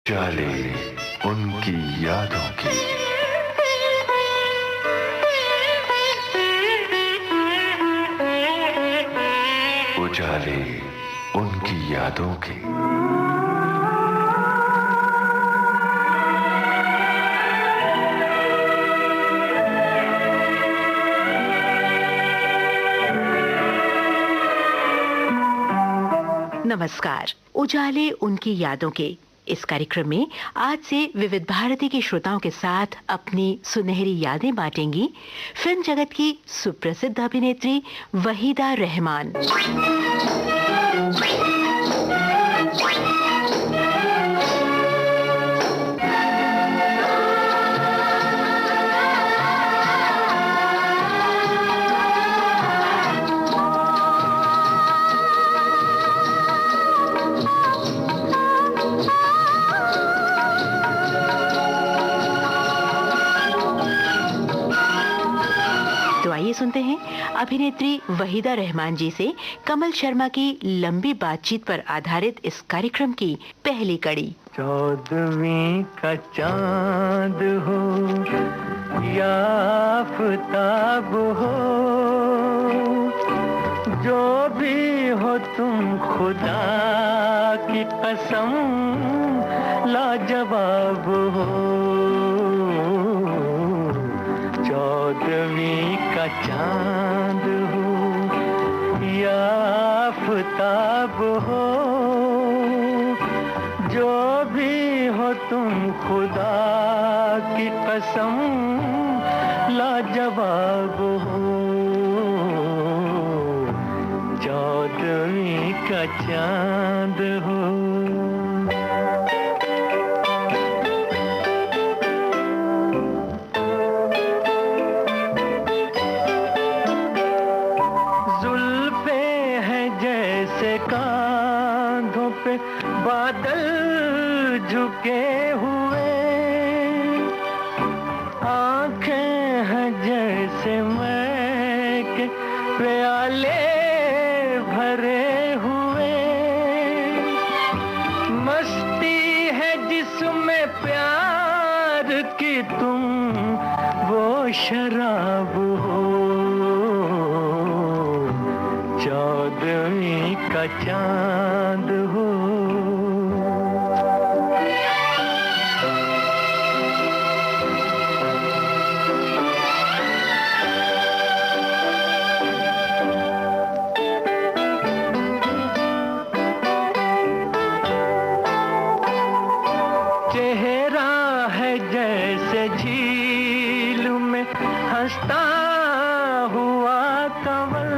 उजाले उनकी यादों की। उजाले उनकी यादों की। नमस्कार। उजाले उनकी यादों के इस कार्यक्रम में आज से विविध भारती के श्रोताओं के साथ अपनी सुनहरी यादें बांटेंगी फिल्म जगत की सुप्रसिद्ध अभिनेत्री वहीदा रहमान। सुनते हैं अभिनेत्री वहीदा रहमान जी से कमल शर्मा की लंबी बातचीत पर आधारित इस कार्यक्रम की पहली कड़ी। 14वीं का चांद हो या आफताब हो, जो भी हो तुम खुदा की कसम लाजवाब हो। 14वीं का चांद हो या आफताब हो, जो भी हो तुम खुदा की कसम लाजवाब हो। 14वीं का चांद हो। कांधों पे बादल झुके हुए, आंखें हैं जैसे मैं के प्याले भरे हुए। मस्ती है जिसमें प्यार की तुम वो शराब हो। 14वीं का चांद हो। चेहरा है जैसे झील में हंसता हुआ कंवल,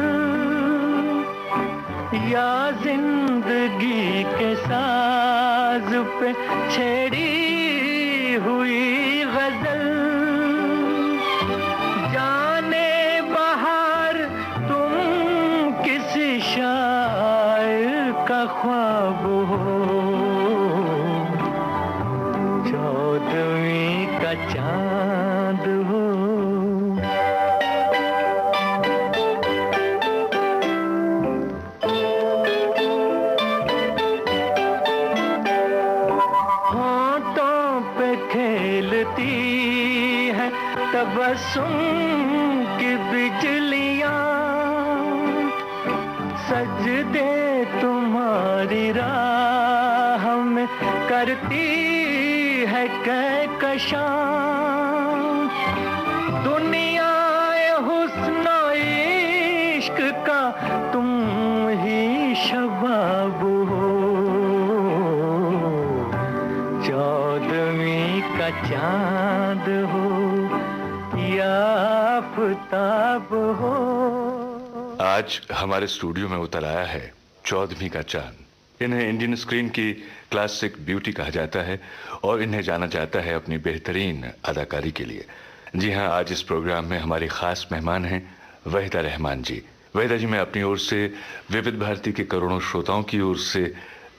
या जिंदगी के साज पे छेड़ी हुई गजल। जाने बहार तुम किसी शायर का ख्वाब हो। 14वीं का चांद हो। खेलती है तबस्सुम की बिजलियां, सजदे तुम्हारी राह में करती है कहकशां। दुनिया हुस्न इश्क का तुम ही शबाब हो। 14वीं का चांद हो या आफताब हो। आज हमारे स्टूडियो में उतर आया है 14वीं का चांद। इन्हें इंडियन स्क्रीन की क्लासिक ब्यूटी कहा जाता है और इन्हें जाना जाता है अपनी बेहतरीन अदाकारी के लिए। जी हाँ, आज इस प्रोग्राम में हमारी खास मेहमान हैं वहीदा रहमान जी। वहीदा जी, मैं अपनी ओर से विविध भारती के करोड़ों श्रोताओं की ओर से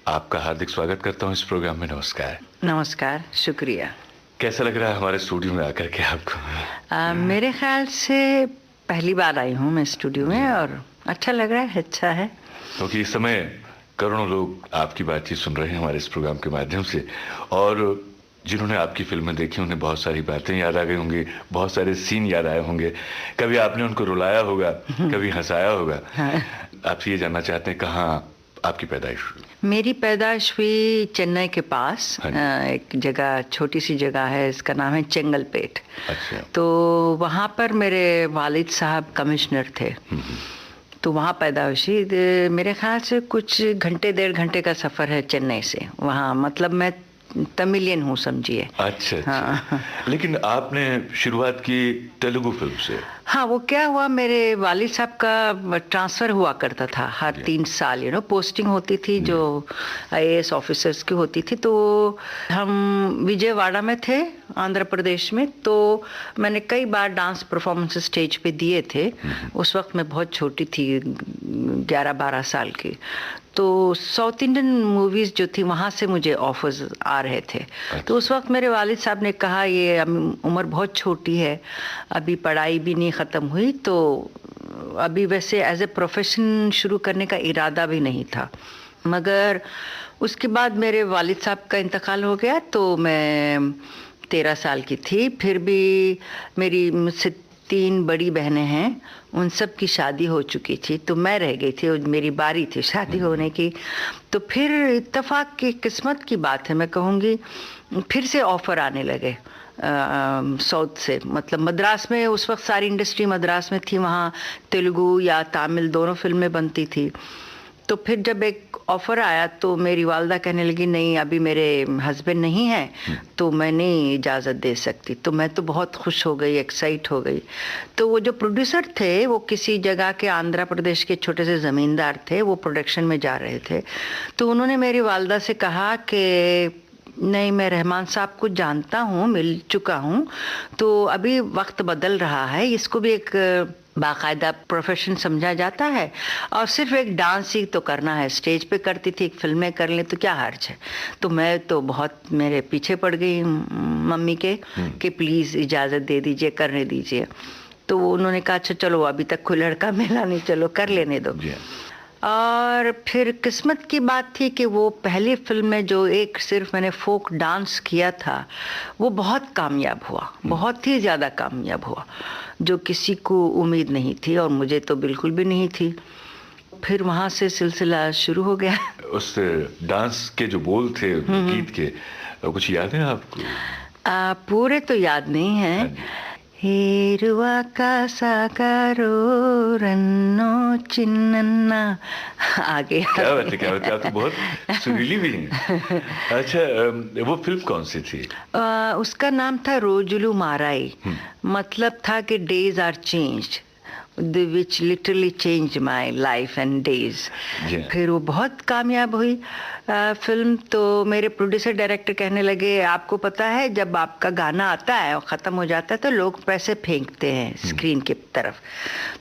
आपका हार्दिक स्वागत करता हूँ इस प्रोग्राम में। नमस्कार। नमस्कार, शुक्रिया। कैसा लग रहा है हमारे स्टूडियो में आकर के आपको? मेरे ख्याल से पहली बार आई हूँ मैं स्टूडियो में और अच्छा लग रहा है, अच्छा है। क्योंकि इस समय करोड़ों लोग आपकी बातचीत सुन रहे हैं हमारे इस प्रोग्राम के माध्यम से, और जिन्होंने आपकी फिल्में देखी उन्हें बहुत सारी बातें याद आ गई होंगी, बहुत सारे सीन याद आए होंगे, कभी आपने उनको रुलाया होगा, कभी हंसाया होगा। आपसे ये जानना चाहते हैं कहाँ आपकी पैदाइश हुई? मेरी पैदाइश हुई चेन्नई के पास, एक जगह, छोटी सी जगह है, इसका नाम है चेंगलपेट। अच्छा। तो वहाँ पर मेरे वालिद साहब कमिश्नर थे, तो वहाँ पैदाइश हुई। मेरे ख्याल से कुछ घंटे, 1.5 घंटे का सफ़र है चेन्नई से वहाँ, मतलब मैं तमिलियन हूँ समझिए। अच्छा, अच्छा। हाँ। लेकिन आपने शुरुआत की तेलुगु फिल्म से। हाँ, वो क्या हुआ, मेरे वालिद साहब का ट्रांसफ़र हुआ करता था हर 3 साल, पोस्टिंग होती थी जो आईएएस ऑफिसर्स की होती थी। तो हम विजयवाड़ा में थे, आंध्र प्रदेश में। तो मैंने कई बार डांस परफॉर्मेंस स्टेज पे दिए थे। उस वक्त मैं बहुत छोटी थी, 11-12 साल की। तो साउथ इंडियन मूवीज़ जो थी वहाँ से मुझे ऑफर्स आ रहे थे। तो उस वक्त मेरे वालिद साहब ने कहा ये उम्र बहुत छोटी है, अभी पढ़ाई भी नहीं ख़त्म हुई, तो अभी वैसे एज ए प्रोफेशन शुरू करने का इरादा भी नहीं था। मगर उसके बाद मेरे वालिद साहब का इंतकाल हो गया, तो मैं 13 साल की थी। फिर भी मेरी मुझसे 3 बड़ी बहनें हैं, उन सब की शादी हो चुकी थी, तो मैं रह गई थी और मेरी बारी थी शादी होने की। तो फिर इत्तेफाक की, किस्मत की बात है मैं कहूँगी, फिर से ऑफ़र आने लगे साउथ से। मतलब मद्रास में उस वक्त सारी इंडस्ट्री मद्रास में थी, वहाँ तेलुगु या तमिल दोनों फिल्में बनती थी। तो फिर जब एक ऑफ़र आया तो मेरी वालदा कहने लगी नहीं, अभी मेरे हस्बैंड नहीं हैं तो मैं नहीं इजाज़त दे सकती। तो मैं तो बहुत खुश हो गई, एक्साइट हो गई। तो वो जो प्रोड्यूसर थे वो किसी जगह के आंध्र प्रदेश के छोटे से ज़मींदार थे, वो प्रोडक्शन में जा रहे थे। तो उन्होंने मेरी वालदा से कहा कि नहीं, मैं रहमान साहब को जानता हूँ, मिल चुका हूँ, तो अभी वक्त बदल रहा है, इसको भी एक बाकायदा प्रोफेशन समझा जाता है, और सिर्फ एक डांस ही तो करना है, स्टेज पे करती थी, एक फिल्में कर लें तो क्या हर्ज है। तो मैं तो बहुत मेरे पीछे पड़ गई मम्मी के कि प्लीज़ इजाज़त दे दीजिए, करने दीजिए। तो उन्होंने कहा अच्छा चलो, अभी तक कोई लड़का मिला नहीं, चलो कर लेने दो। और फिर किस्मत की बात थी कि वो पहली फिल्म में जो एक सिर्फ मैंने फोक डांस किया था वो बहुत कामयाब हुआ, बहुत ही ज़्यादा कामयाब हुआ, जो किसी को उम्मीद नहीं थी और मुझे तो बिल्कुल भी नहीं थी। फिर वहाँ से सिलसिला शुरू हो गया। उस डांस के जो बोल थे गीत के, कुछ याद है आपको? पूरे तो याद नहीं है। हेरुआ का साकारो रन्नो चिन्नन्ना, आगे क्या बात है, क्या बात है, आप तो बहुत सुरीली भी हैं। अच्छा, वो फिल्म कौन सी थी? उसका नाम था रोजुलू माराई। मतलब था कि days are changed, which literally changed my life and days। फिर वो बहुत कामयाब हुई फिल्म। तो मेरे प्रोड्यूसर डायरेक्टर कहने लगे आपको पता है जब आपका गाना आता है और ख़त्म हो जाता है तो लोग पैसे फेंकते हैं स्क्रीन की तरफ।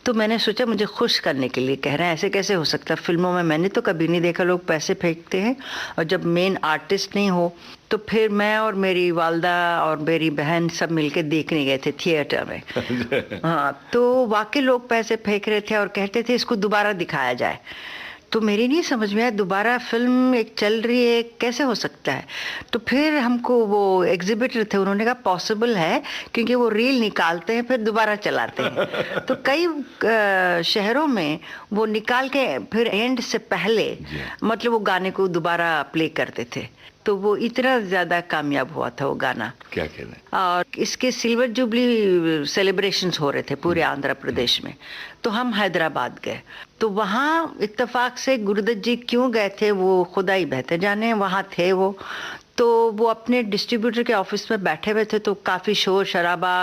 तो मैंने सोचा मुझे खुश करने के लिए कह रहे हैं, ऐसे कैसे हो सकता है, फिल्मों में मैंने तो कभी नहीं देखा लोग पैसे फेंकते हैं और जब मेन आर्टिस्ट नहीं हो। तो फिर मैं और मेरी वालदा और मेरी बहन सब मिलके देखने गए थे थिएटर में। हाँ, तो वाकई लोग पैसे फेंक रहे थे और कहते थे इसको दोबारा दिखाया जाए। तो मेरी नहीं समझ में आया, दोबारा फिल्म एक चल रही है, कैसे हो सकता है। तो फिर हमको वो एग्जिबिटर थे, उन्होंने कहा पॉसिबल है क्योंकि वो रील निकालते हैं फिर दोबारा चलाते हैं। तो कई शहरों में वो निकाल के फिर एंड से पहले मतलब वो गाने को दोबारा प्ले करते थे। तो वो इतना ज़्यादा कामयाब हुआ था वो गाना, क्या कहना है। और इसके सिल्वर जुबली सेलिब्रेशंस हो रहे थे पूरे आंध्र प्रदेश में। तो हम हैदराबाद गए, तो वहाँ इत्तेफाक से गुरुदत्त जी क्यों गए थे वो खुदा ही बेहतर जाने, वहाँ थे वो। तो वो अपने डिस्ट्रीब्यूटर के ऑफिस में बैठे हुए थे, तो काफ़ी शोर शराबा,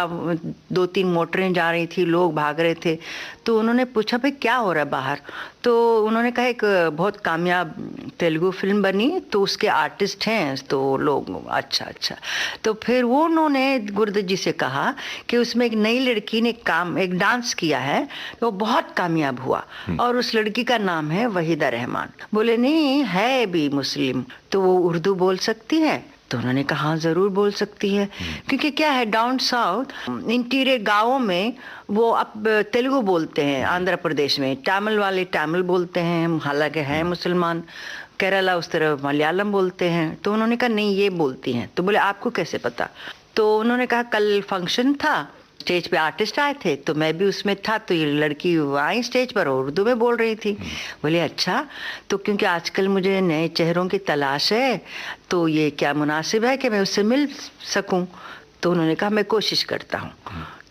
2-3 मोटरें जा रही थी, लोग भाग रहे थे। तो उन्होंने पूछा भाई क्या हो रहा है बाहर। तो उन्होंने कहा एक बहुत कामयाब तेलुगु फिल्म बनी तो उसके आर्टिस्ट हैं। तो लोग अच्छा अच्छा। तो फिर वो उन्होंने गुरुदत्त जी से कहा कि उसमें एक नई लड़की ने एक डांस किया है तो वो बहुत कामयाब हुआ और उस लड़की का नाम है वहीदा रहमान। बोले नहीं है भी मुस्लिम, तो वो उर्दू बोल सकती है। तो उन्होंने कहा हाँ ज़रूर बोल सकती है, क्योंकि क्या है डाउन साउथ इंटीरियर गाँवों में वो अब तेलुगु बोलते हैं, आंध्र प्रदेश में तमिल वाले तमिल बोलते हैं, हालांकि है मुसलमान। केरला उस तरफ मलयालम बोलते हैं। तो उन्होंने कहा नहीं ये बोलती हैं। तो बोले आपको कैसे पता? तो उन्होंने कहा कल फंक्शन था, स्टेज पे आर्टिस्ट आए थे तो मैं भी उसमें था, तो ये लड़की आई स्टेज पर और उर्दू में बोल रही थी। बोले अच्छा, तो क्योंकि आजकल मुझे नए चेहरों की तलाश है तो ये क्या मुनासिब है कि मैं उससे मिल सकूं? तो उन्होंने कहा मैं कोशिश करता हूं।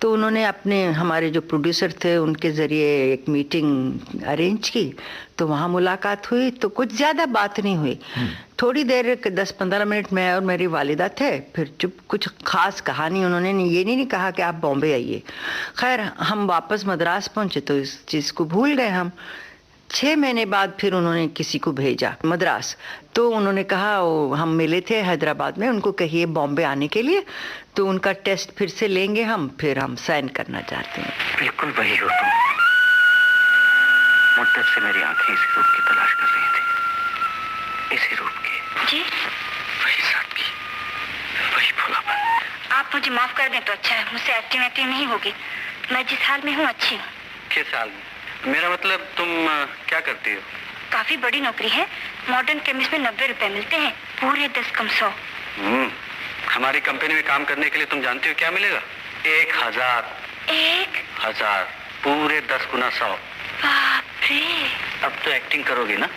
तो उन्होंने अपने हमारे जो प्रोड्यूसर थे उनके ज़रिए एक मीटिंग अरेंज की, तो वहाँ मुलाकात हुई। तो कुछ ज़्यादा बात नहीं हुई, थोड़ी देर 10-15 मिनट मैं और मेरी वालिदा थे, फिर चुप। कुछ खास कहानी उन्होंने ये नहीं कहा कि आप बॉम्बे आइए। खैर हम वापस मद्रास पहुँचे तो इस चीज़ को भूल गए हम। 6 महीने बाद फिर उन्होंने किसी को भेजा मद्रास, तो उन्होंने कहा हम मिले थे हैदराबाद में, उनको कहिए बॉम्बे आने के लिए, तो उनका टेस्ट फिर से लेंगे हम, फिर हम साइन करना चाहते हैं। बिल्कुल वही हो तुम। मुद्दत से मेरी आंखें इसी रूप की तलाश कर रही थी, इसी रूप की। जी? वही सादगी, वही भोलापन। आप मुझे माफ कर दें तो अच्छा है, मुझसे एक्टिंग नहीं होगी। मैं जिस हाल में हूँ अच्छी हूँ। किस हाल में? मेरा मतलब तुम क्या करती हो? काफी बड़ी नौकरी है, मॉडर्न केमिस्ट में 90 रुपए मिलते हैं, पूरे 10 कम 100। हमारी कंपनी में काम करने के लिए तुम जानती हो क्या मिलेगा? 1000। 1000 पूरे 10 गुना 100। बाप रे। अब तो एक्टिंग करोगी ना?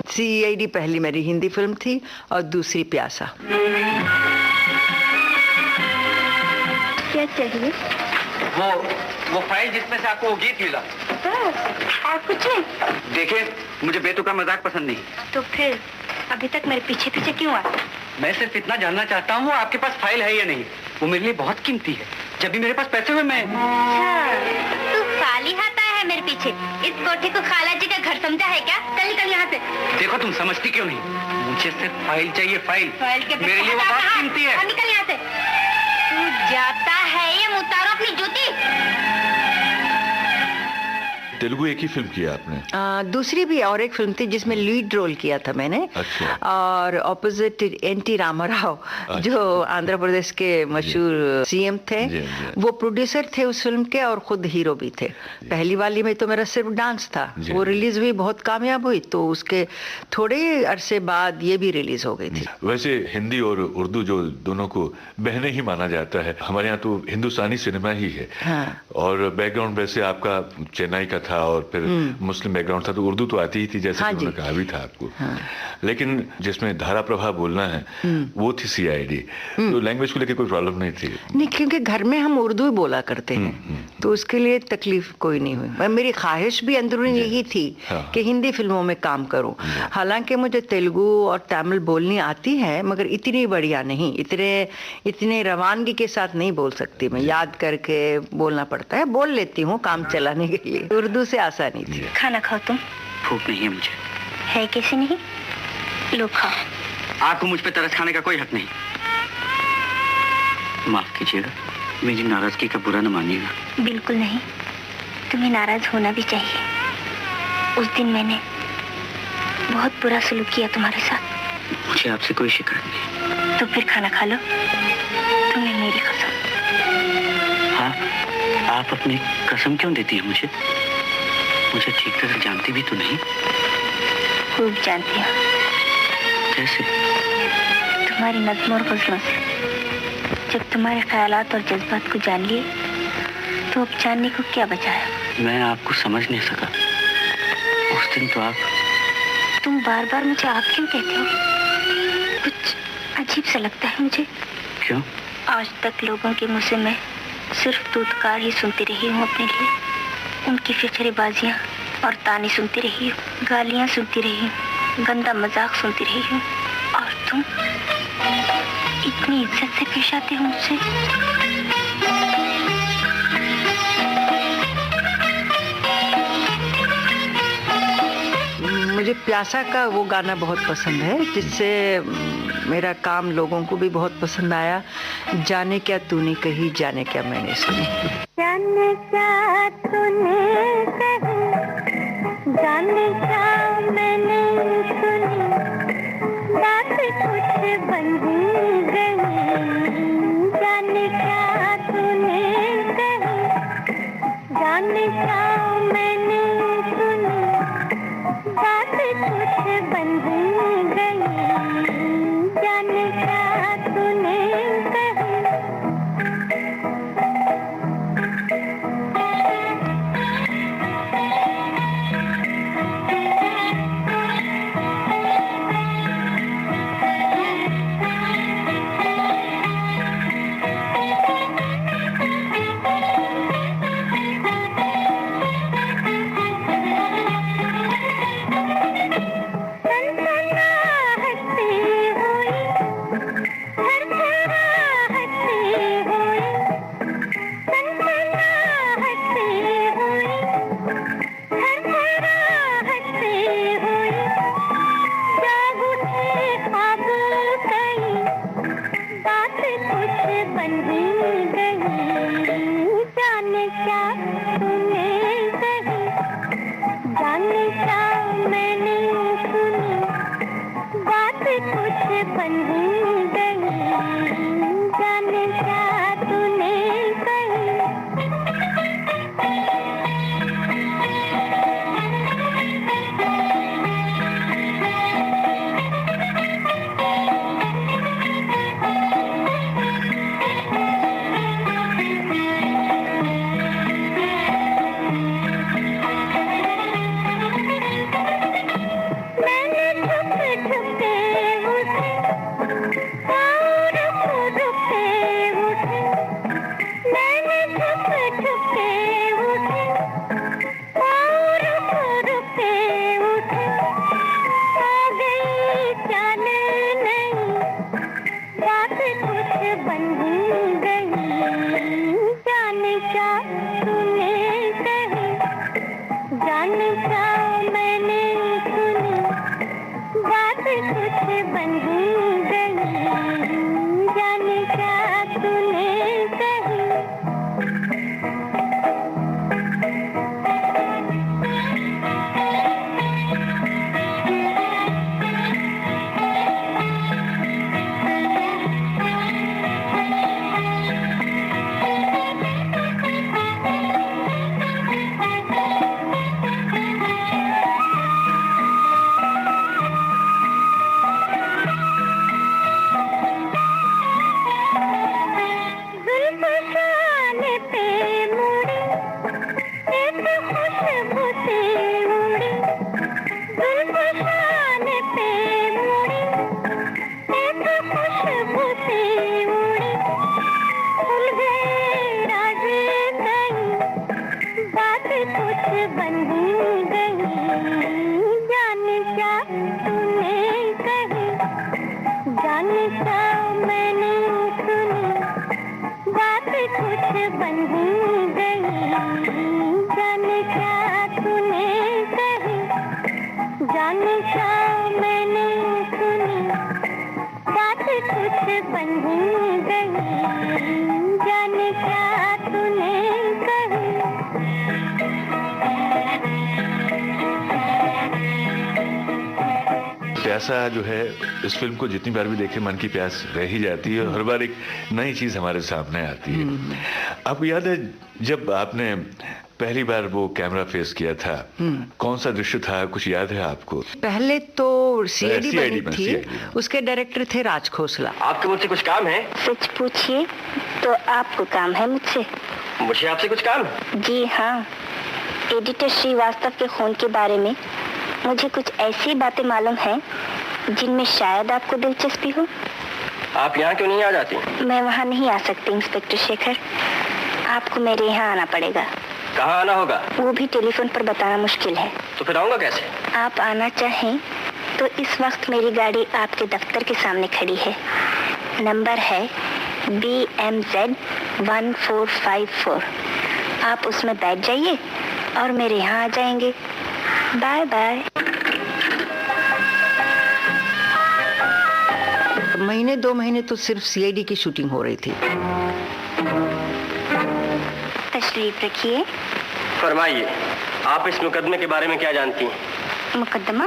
CID पहली मेरी हिंदी फिल्म थी और दूसरी प्यासा। क्या चाहिए? वो फाइल जिसमें से आपको वो गीत मिला। और कुछ नहीं? देखिए मुझे बेतुका मजाक पसंद नहीं। तो फिर अभी तक मेरे पीछे पीछे क्यों आए? मैं सिर्फ इतना जानना चाहता हूँ आपके पास फाइल है या नहीं। वो मेरे लिए बहुत कीमती है। जब भी मेरे पास पैसे हुए मैं। तू खाली हाथ आया है मेरे पीछे? इस कोठी को खाला जी का घर समझा है क्या? चल निकल यहाँ से। देखो तुम समझती क्यों नहीं? मुझे सिर्फ फाइल चाहिए, फाइल। फाइल के मेरे लिए वो बहुत कीमती है। निकल यहाँ से। तू जाता है ये उतारो अपनी जूती। तेलुगु एक ही फिल्म किया आपने? दूसरी भी और एक फिल्म थी जिसमें लीड रोल किया था मैंने। अच्छा। और ऑपोजिट NT रामाराव, अच्छा। जो आंध्र प्रदेश के मशहूर CM थे, वो प्रोड्यूसर थे उस फिल्म के और खुद हीरो भी थे। पहली वाली में तो मेरा सिर्फ डांस था, वो रिलीज हुई, बहुत कामयाब हुई, तो उसके थोड़े अरसे बाद ये भी रिलीज हो गई थी। वैसे हिंदी और उर्दू जो दोनों को बहने ही माना जाता है, हमारे यहाँ तो हिंदुस्तानी सिनेमा ही है। हाँ। और बैकग्राउंड वैसे आपका चेन्नई का था और फिर मुस्लिम बैकग्राउंड था, तो उर्दू तो आती ही थी जैसे उन्होंने कहा भी था आपको। लेकिन जिसमें धारा प्रभा बोलना है वो थी CID। तो लैंग्वेज को लेकर कोई प्रॉब्लम नहीं थी? नहीं, क्योंकि घर में हम उर्दू ही बोला करते हैं, तो उसके लिए तकलीफ कोई नहीं हुई। मेरी ख्वाहिश भी अंदरूनी यही थी कि हिंदी फिल्मों में काम करूं। हालांकि मुझे तेलुगु और तमिल बोलनी आती है, मगर इतनी बढ़िया नहीं, इतने रवानगी के साथ नहीं बोल सकती मैं, याद करके बोलना पड़ता है। बोल लेती हूँ काम चलाने के लिए, उर्दू से आसानी थी। खाना खाओ तुम। भूख नहीं है मुझे। है कैसे नहीं? लो खाओ। आपको मुझ पे तरस खाने का कोई हक नहीं। माफ कीजिएगा, मेरी नाराजगी का बुरा न मानिएगा। बिल्कुल नहीं, तुम्हें नाराज होना भी चाहिए। उस दिन मैंने बहुत बुरा सलूक किया तुम्हारे साथ। मुझे आपसे कोई शिकायत नहीं। तो फिर खाना खा लो, तुम्हें मेरी कसम। हाँ, आप अपनी कसम क्यों देती हैं मुझे? मुझे ठीक तरह जानती भी तो नहीं। खूब जानती हूँ। कैसे? तुम्हारी नज़्म और गज़लों से। जब तुम्हारे ख्यालात और जज्बात को जान लिए तो अब जानने को क्या बचाया? मैं आपको समझ नहीं सका। उस दिन तो आप। तुम बार बार मुझे आप क्यों कहते हो? कुछ अजीब सा लगता है मुझे। क्यों? आज तक लोगों के मुंह से मैं सिर्फ दूतकार ही सुनती रही हूँ अपने लिए। उनकी फिक्रेबाजियाँ और ताने सुनती रही हूँ, गालियाँ सुनती रही हूँ, गंदा मजाक सुनती रही हूँ। और तुम इतनी इज्जत से पेश आते हो मुझसे। मुझे प्यासा का वो गाना बहुत पसंद है, जिससे मेरा काम लोगों को भी बहुत पसंद आया। जाने क्या तूने कही, जाने क्या मैंने सुनी। जाने क्या तूने कही, जाने क्या मैंने सुनी, बात कुछ बन गई, जाने क्या तूने कही, जाने क्या मैंने सुनी, बात कुछ बन गई, जाने क्या तूने कही। प्यासा जो है इस फिल्म को जितनी बार भी देखे मन की प्यास रह ही जाती है और हर बार एक नई चीज हमारे सामने आती है। आपको याद है जब आपने पहली बार वो कैमरा फेस किया था, कौन सा दृश्य था, कुछ याद है आपको? पहले तो सीआईडी बनी थी, CID उसके डायरेक्टर थे राज खोसला। आपके मुझसे कुछ काम है? सच पूछिए तो आपको काम है मुझसे? मुझे आपसे कुछ काम? जी हाँ, एडिटर श्रीवास्तव के खून के बारे में मुझे कुछ ऐसी बातें मालूम हैं जिनमें शायद आपको दिलचस्पी हो। आप यहाँ क्यों नहीं आ जाती? मैं वहाँ नहीं आ सकती इंस्पेक्टर शेखर, आपको मेरे यहाँ आना पड़ेगा। कहाँ आना होगा? वो भी टेलीफोन पर बताना मुश्किल है। तो फिर आऊँगा कैसे? आप आना चाहें तो इस वक्त मेरी गाड़ी आपके दफ्तर के सामने खड़ी है। नंबर है BMZ 1454। आप उसमें बैठ जाइए और मेरे यहाँ आ जाएंगे। Bye bye. महीने 2 महीने तो सिर्फ सीआईडी की शूटिंग हो रही थी। तशरीफ रखिए। फरमाइए, आप इस मुकदमे के बारे में क्या जानती हैं? मुकदमा?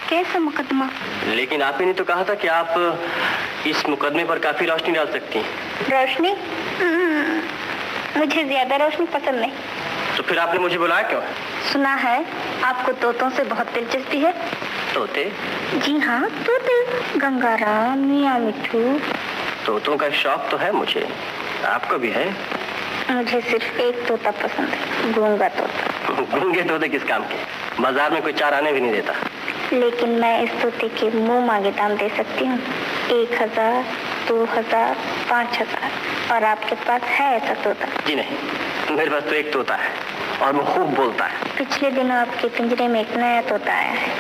कैसा मुकदमा? लेकिन आप ही ने तो कहा था कि आप इस मुकदमे पर काफी रोशनी डाल सकती हैं। रोशनी? मुझे ज्यादा रोशनी पसंद नहीं। तो फिर आपने मुझे बुलाया क्यों? सुना है आपको तोतों से बहुत दिलचस्पी है। तोते? जी हाँ, तोते। गंगाराम, मियाँ मिठू। तोतों का शौक तो है मुझे, आपको भी है? मुझे सिर्फ एक तोता पसंद है, गूंगा तोता। गूंगे तोते किस काम के? बाजार में कोई चार आने भी नहीं देता। लेकिन मैं इस तोते के मुंह मांगे दाम दे सकती हूँ। 1000, 2000, 5000। और आपके पास है ऐसा तोता? जी नहीं, मेरे पास तो एक तोता है और वो खूब बोलता है। पिछले दिनों आपके पिंजरे में एक नया तोता आया है।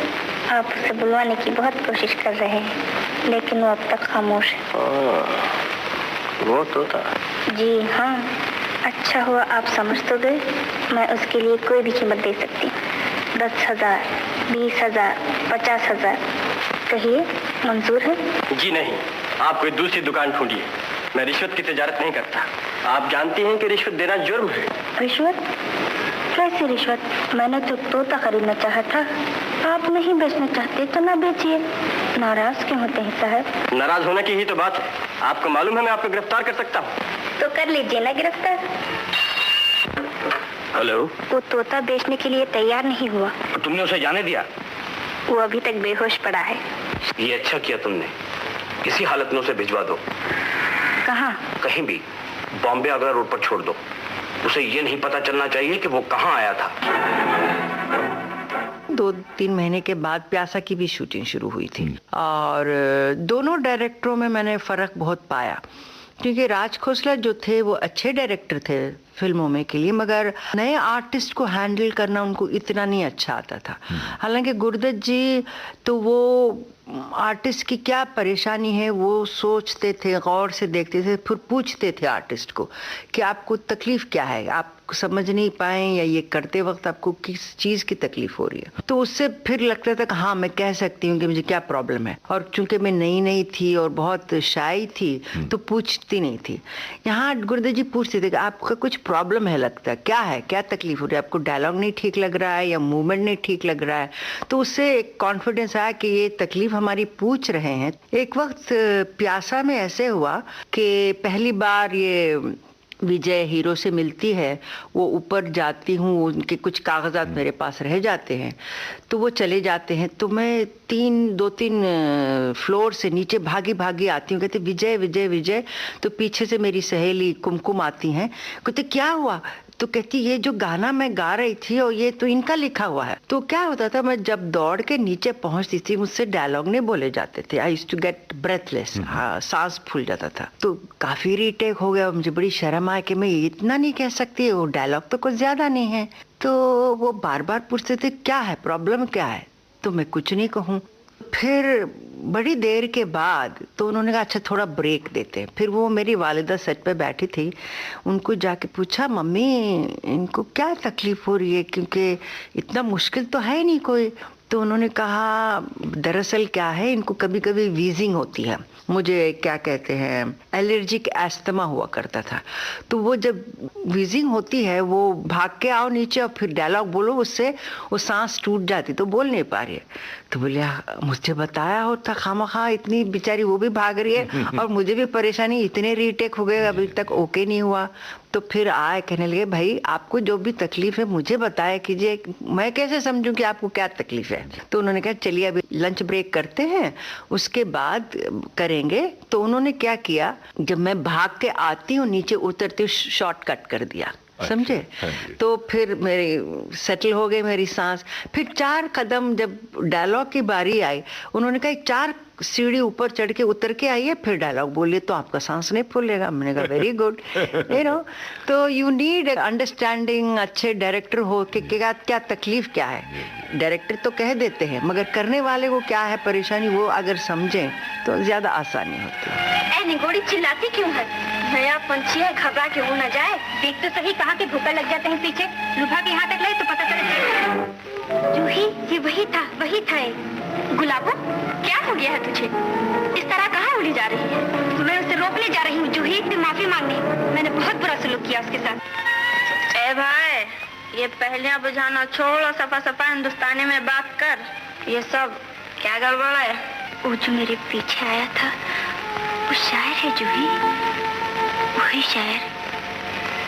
आप उसे बुलवाने की बहुत कोशिश कर रहे हैं, लेकिन वो अब तक खामोश है। वो तोता? जी हाँ, अच्छा हुआ आप समझ तो गए। मैं उसके लिए कोई भी कीमत दे सकती। 10,000, 20,000, 50,000। कहिए, मंजूर है? जी नहीं, आप कोई दूसरी दुकान ढूंढिए। मैं रिश्वत की तिजारत नहीं करता। आप जानती हैं कि रिश्वत देना जुर्म है। रिश्वत? कैसी रिश्वत? मैंने तो तोता खरीदना चाहा था। आप नहीं बेचना चाहते तो ना बेचिए। नाराज क्यों होते हैं साहब? नाराज होने की ही तो बात है। आपको मालूम है मैं आपको गिरफ्तार कर सकता हूँ। तो कर लीजिए ना गिरफ्तार। हेलो। वो तोता बेचने के लिए तैयार नहीं हुआ। तुमने उसे जाने दिया? वो अभी तक बेहोश पड़ा है। ये अच्छा किया तुमने। किसी हालत में उसे भिजवा दो। कहाँ? कहीं भी, बॉम्बे आगरा रोड पर छोड़ दो। उसे ये नहीं पता चलना चाहिए कि वो कहाँ आया था। 2-3 महीने के बाद प्यासा की भी शूटिंग शुरू हुई थी और दोनों डायरेक्टरों में मैंने फर्क बहुत पाया, क्योंकि राज खोसला जो थे वो अच्छे डायरेक्टर थे फिल्मों में के लिए, मगर नए आर्टिस्ट को हैंडल करना उनको इतना नहीं अच्छा आता था। हालांकि गुरदत्त जी तो वो आर्टिस्ट की क्या परेशानी है वो सोचते थे, गौर से देखते थे, फिर पूछते थे आर्टिस्ट को कि आपको तकलीफ क्या है, आप समझ नहीं पाए या ये करते वक्त आपको किस चीज़ की तकलीफ हो रही है। तो उससे फिर लगता था कि हाँ मैं कह सकती हूँ कि मुझे क्या प्रॉब्लम है। और चूंकि मैं नई थी और बहुत शाई थी तो पूछती नहीं थी। यहाँ गुरदत्त जी पूछते थे कि आपका कुछ प्रॉब्लम है, लगता है क्या है, क्या तकलीफ हो रही है, आपको डायलॉग नहीं ठीक लग रहा है या मूवमेंट नहीं ठीक लग रहा है। तो उससे एक कॉन्फिडेंस आया कि ये तकलीफ हमारी पूछ रहे हैं। एक वक्त प्यासा में ऐसे हुआ कि पहली बार ये विजय हीरो से मिलती है, वो ऊपर जाती हूँ, उनके कुछ कागजात मेरे पास रह जाते हैं तो वो चले जाते हैं, तो मैं 2-3 फ्लोर से नीचे भागी आती हूँ। कहते विजय विजय विजय। तो पीछे से मेरी सहेली कुमकुम आती हैं, कहते क्या हुआ? तो कहती ये जो गाना मैं गा रही थी और ये तो इनका लिखा हुआ है। तो क्या होता था, मैं जब दौड़ के नीचे पहुंचती थी मुझसे डायलॉग नहीं बोले जाते थे। I used to get breathless, सांस फूल जाता था। तो काफी रीटेक हो गया, मुझे बड़ी शर्म आया कि मैं इतना नहीं कह सकती, वो डायलॉग तो कुछ ज्यादा नहीं है। तो वो बार बार पूछते थे क्या है, प्रॉब्लम क्या है, तो मैं कुछ नहीं कहूँ। फिर बड़ी देर के बाद तो उन्होंने कहा अच्छा थोड़ा ब्रेक देते हैं। फिर वो मेरी वालिदा सेट पे बैठी थी, उनको जाके पूछा मम्मी इनको क्या तकलीफ हो रही है, क्योंकि इतना मुश्किल तो है नहीं कोई। तो उन्होंने कहा दरअसल क्या है, इनको कभी कभी वीजिंग होती है, मुझे क्या कहते हैं एलर्जिक एस्थमा हुआ करता था। तो वो जब वीजिंग होती है वो भाग के आओ नीचे और फिर डायलॉग बोलो, उससे वो सांस टूट जाती तो बोल नहीं पा रही है। तो बोले मुझे बताया होता, खामखा इतनी बेचारी वो भी भाग रही है और मुझे भी परेशानी, इतने रीटेक हो गए अभी तक ओके नहीं हुआ। तो फिर आए कहने लगे भाई आपको जो भी तकलीफ है मुझे बताया कीजिए, मैं कैसे समझूं कि आपको क्या तकलीफ है। तो उन्होंने कहा चलिए अभी लंच ब्रेक करते हैं उसके बाद करेंगे। तो उन्होंने क्या किया, जब मैं भाग के आती हूँ नीचे उतरती हूँ शॉर्टकट कर दिया, समझे। तो फिर मेरी सेटल हो गई मेरी सांस। फिर 4 कदम जब डायलॉग की बारी आई, उन्होंने कहा 4 सीढ़ी ऊपर चढ़ के उतर के आइए फिर डायलॉग बोलिए तो आपका सांस नहीं फूलेगा। मैंने कहा वेरी गुड, यू नो। तो यू नीड अंडरस्टैंडिंग, अच्छे डायरेक्टर हो कि क्या तकलीफ क्या है। डायरेक्टर तो कह देते हैं मगर करने वाले को क्या है परेशानी वो अगर समझें तो ज्यादा आसानी होती है। निगोड़ी चिल्लाती क्यों है? नया पंछी है, घबरा के उड़ न जाए। देख तो सही कहाँ के भूखा लग जाते हैं पीछे, लुभा के यहाँ तक लाए तो पता चले। जूही ये वही था गुलाबो, क्या हो गया है तुझे? इस तरह कहाँ उड़ी जा रही है? मैं उसे रोकने जा रही हूँ जूही, से माफी मांगनी। मैंने बहुत बुरा सलूक किया उसके साथ। ए भाई ये पहलियां बुझाना छोड़ और सफा सफा हिंदुस्तानी में बात कर। ये सब क्या गड़बड़ है? वो जो मेरे पीछे आया था वो शायर है जूही, वही शायर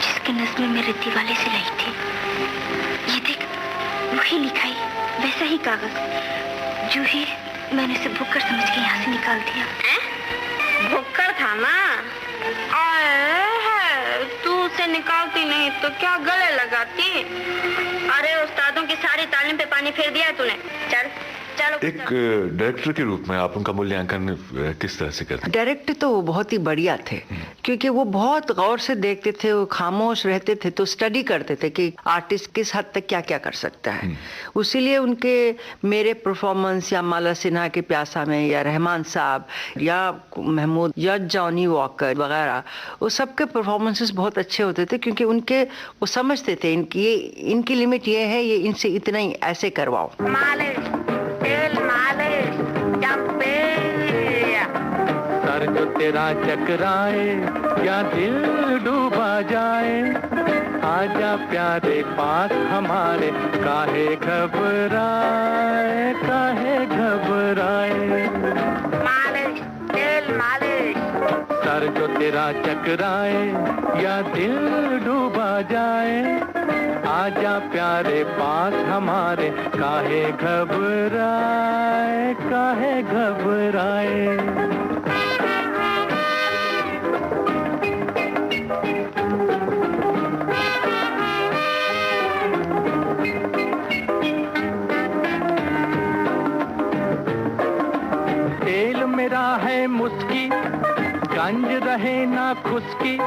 जिसकी नज़्में मेरे दीवाले से लाई थी। ये देख, वही लिखाई, वैसा ही कागज। जूही, मैंने उसे भुक्कड़ समझ के यहाँ से निकाल दिया। भुक्कड़ था ना? तू उसे निकालती नहीं तो क्या गले लगाती? अरे उस्तादों की सारी तालीम पे पानी फेर दिया तूने। चल चलो। एक डायरेक्टर के रूप में आप उनका मूल्यांकन किस तरह से करते हैं? डायरेक्टर तो वो बहुत ही बढ़िया थे, क्योंकि वो बहुत गौर से देखते थे, वो खामोश रहते थे, तो स्टडी करते थे कि आर्टिस्ट किस हद तक क्या क्या कर सकता है। उसीलिए उनके मेरे परफॉर्मेंस या माला सिन्हा के प्यासा में या रहमान साहब या महमूद या जॉनी वॉकर वगैरह, वो सबके परफॉर्मेंसेस बहुत अच्छे होते थे, क्योंकि उनके वो समझते थे इनकी लिमिट ये है, ये इनसे इतना ही ऐसे करवाओ। सर जो तेरा चकराए या दिल डूबा जाए, आजा प्यारे पास हमारे, काहे घबराए काहे घबराए। मालिश, दिल मालिश। सर जो तेरा चकराए या दिल डूबा जाए, आजा प्यारे पास हमारे, काहे घबराए काहे घबराए। तेल मेरा है मुस्की, गंज रहे ना खुशकी,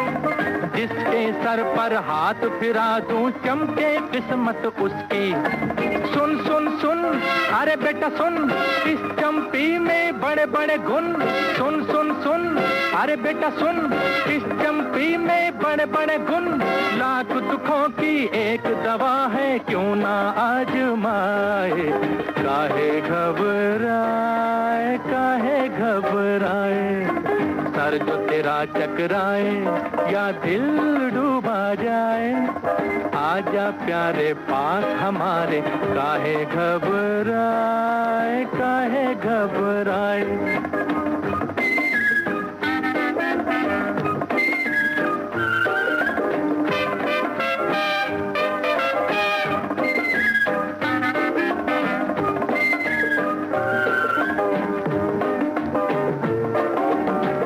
जिसके सर पर हाथ फिरा दूं चमके किस्मत उसकी। सुन सुन सुन, अरे बेटा सुन, इस चंपी में बड़े बड़े गुण। सुन सुन सुन, अरे बेटा सुन, इस चंपी में बड़े बड़े गुण। लाख दुखों की एक दवा है, क्यों ना आजमाए, काहे घबराए काहे घबराए। सर जो तेरा चकराए या दिल डूबा जाए, आजा प्यारे पास हमारे, काहे घबराए काहे घबराए।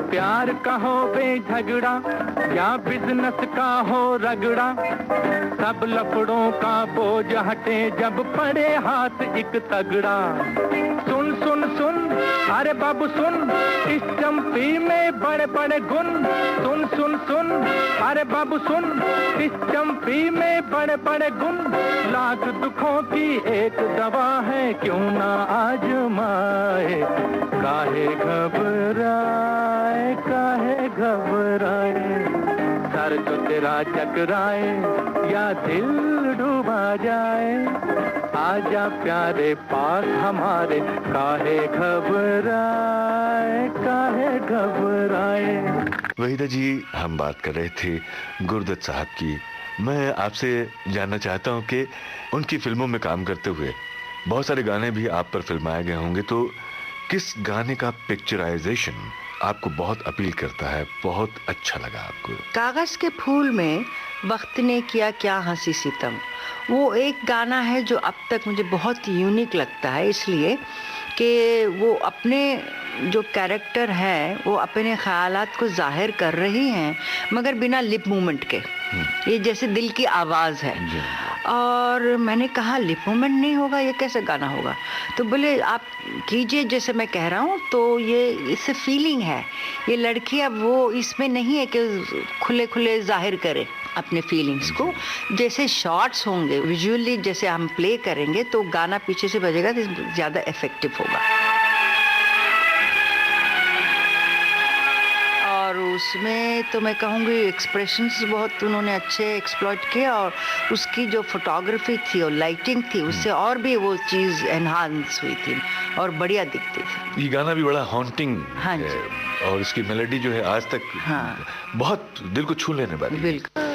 प्यार का हो बेझगड़ा या बिजनेस का हो रगड़ा, सब लफड़ों का बोझ हटे जब पड़े हाथ एक तगड़ा। सुन सुन सुन, अरे बाबू सुन, इस चंपी में बड़े बड़े गुण। सुन सुन सुन, अरे बाबू सुन, इस चंपी में बड़े बड़े गुण। लाख दुखों की एक दवा है, क्यों ना आजमाए, काहे घबराए काहे घबराए। सर जो तेरा चकराए या दिल डूबा जाए, आजा प्यारे पास हमारे, काहे घबराए काहे घबराए। वहीदा जी, हम बात कर रहे थे गुरदत्त साहब की। मैं आपसे जानना चाहता हूं कि उनकी फिल्मों में काम करते हुए बहुत सारे गाने भी आप पर फिल्माए गए होंगे, तो किस गाने का पिक्चराइजेशन आपको बहुत अपील करता है, बहुत अच्छा लगा आपको? कागज के फूल में वक्त ने किया क्या हंसी सितम, वो एक गाना है जो अब तक मुझे बहुत यूनिक लगता है, इसलिए कि वो अपने जो कैरेक्टर है वो अपने ख्यालात को जाहिर कर रही हैं मगर बिना लिप मूवमेंट के। ये जैसे दिल की आवाज़ है। और मैंने कहा लिप मूवमेंट नहीं होगा, ये कैसे गाना होगा? तो बोले आप कीजिए जैसे मैं कह रहा हूँ। तो ये इससे फीलिंग है, ये लड़की अब वो इसमें नहीं है कि खुले खुले जाहिर करे अपने फीलिंग्स को। जैसे शॉट्स होंगे विजुअली, जैसे हम प्ले करेंगे तो गाना पीछे से बजेगा तो ज़्यादा इफेक्टिव होगा। और उसमें तो मैं कहूँगी एक्सप्रेशंस बहुत उन्होंने अच्छे एक्सप्लॉइट किए, और उसकी जो फोटोग्राफी थी और लाइटिंग थी उससे और भी वो चीज़ एनहांस हुई थी और बढ़िया दिखती थी। ये गाना भी बड़ा हॉन्टिंग हाँ है, जी। और इसकी मेलोडी जो है आज तक बहुत दिल को छू लेने वाली है। बिल्कुल।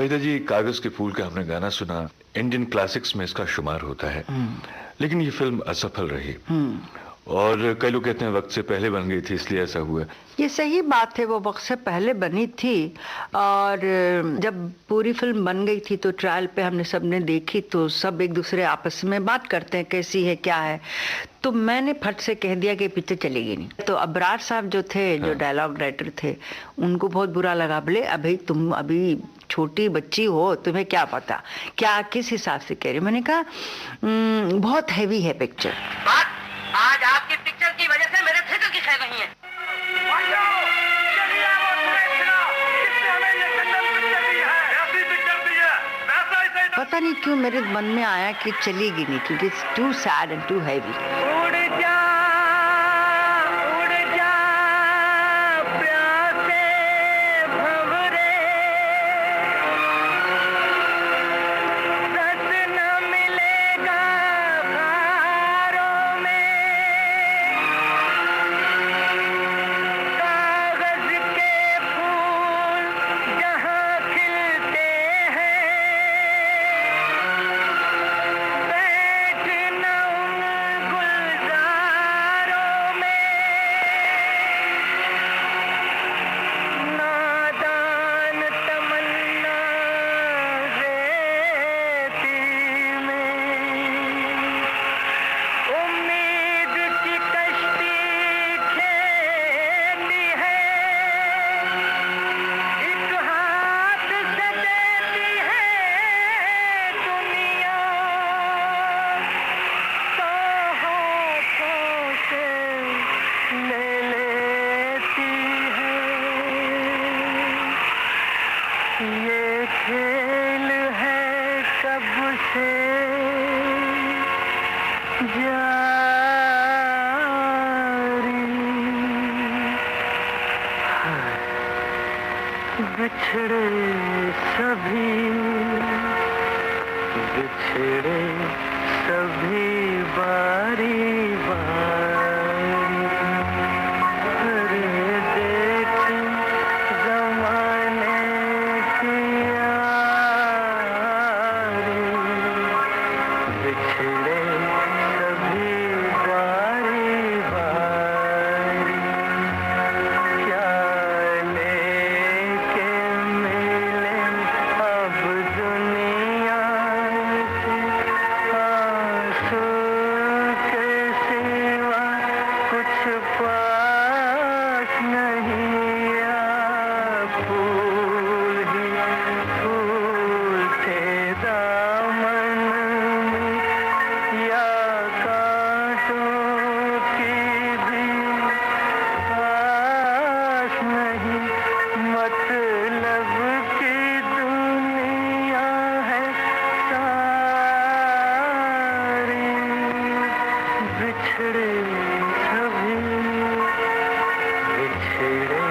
वहीदा जी, कागज के फूल का हमने गाना सुना, इंडियन क्लासिक्स में इसका शुमार होता है, लेकिन ये फिल्म असफल रही और कई लोग कहते हैं वक्त से पहले बन गई थी इसलिए ऐसा हुआ। ये सही बात है, वो वक्त से पहले बनी थी और जब पूरी फिल्म बन गई थी तो ट्रायल पे हमने सबने देखी तो सब एक दूसरे आपस में बात करते हैं कैसी है क्या है, तो मैंने फट से कह दिया कि पिक्चर चलेगी नहीं। तो अबरार साहब जो थे, जो डायलॉग राइटर थे, उनको बहुत बुरा लगा। बोले अभी तुम अभी छोटी बच्ची हो, तुम्हें क्या पता, क्या किस हिसाब से कह रही। मैंने कहा बहुत हैवी है पिक्चर। आज आपकी पिक्चर की वजह से मेरे थिएटर की खैर नहीं है। पता नहीं क्यों मेरे मन में आया कि चलेगी नहीं क्योंकि it's too sad and too heavy. उड़ जा प्यासे भंवरे, रस न मिलेगा खारों में, कागज के फूल जहाँ खिलते हैं, बैठना उन गुलजारों में, नादान तमन्ना रेती में, उम्मीद की कश्ती खेती है, एक हाथ से देती है दुनिया, तो हाथों से ले लेती है। ये खेल है कब से जारी, बिछड़े सभी, बिछड़े सभी बारी बारी, अरे देख ज़माने की यारी, बिछड़े सभी बारी बारी, क्या लेके मिले अब दुनिया से, आंसू के सिवा कुछ पास नहीं, या फूल ही फूल थे दामन में, या कांटों की भी आस नहीं, मतलब की दुनिया है सारी, बिछड़े सभी, बिछड़े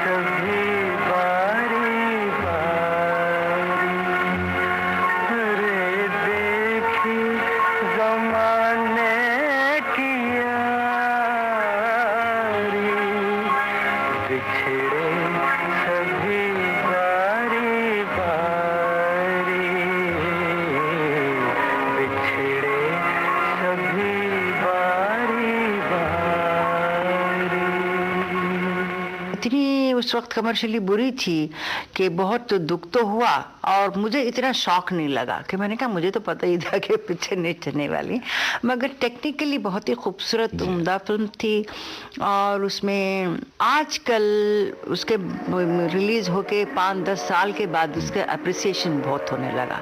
सभी बारी बारी, अरे देखी ज़माने की यारी, बिछड़े सभी बारी बारी, बिछड़े सभी बारी बारी। इतनी उस वक्त कमर्शियली बुरी थी कि बहुत दुख तो हुआ और मुझे इतना शौक नहीं लगा कि मैंने कहा मुझे तो पता ही था कि पिक्चर नहीं चलने वाली, मगर टेक्निकली बहुत ही खूबसूरत उम्दा फिल्म थी और उसमें आजकल उसके रिलीज होके 5-10 साल के बाद उसका अप्रिसिएशन बहुत होने लगा।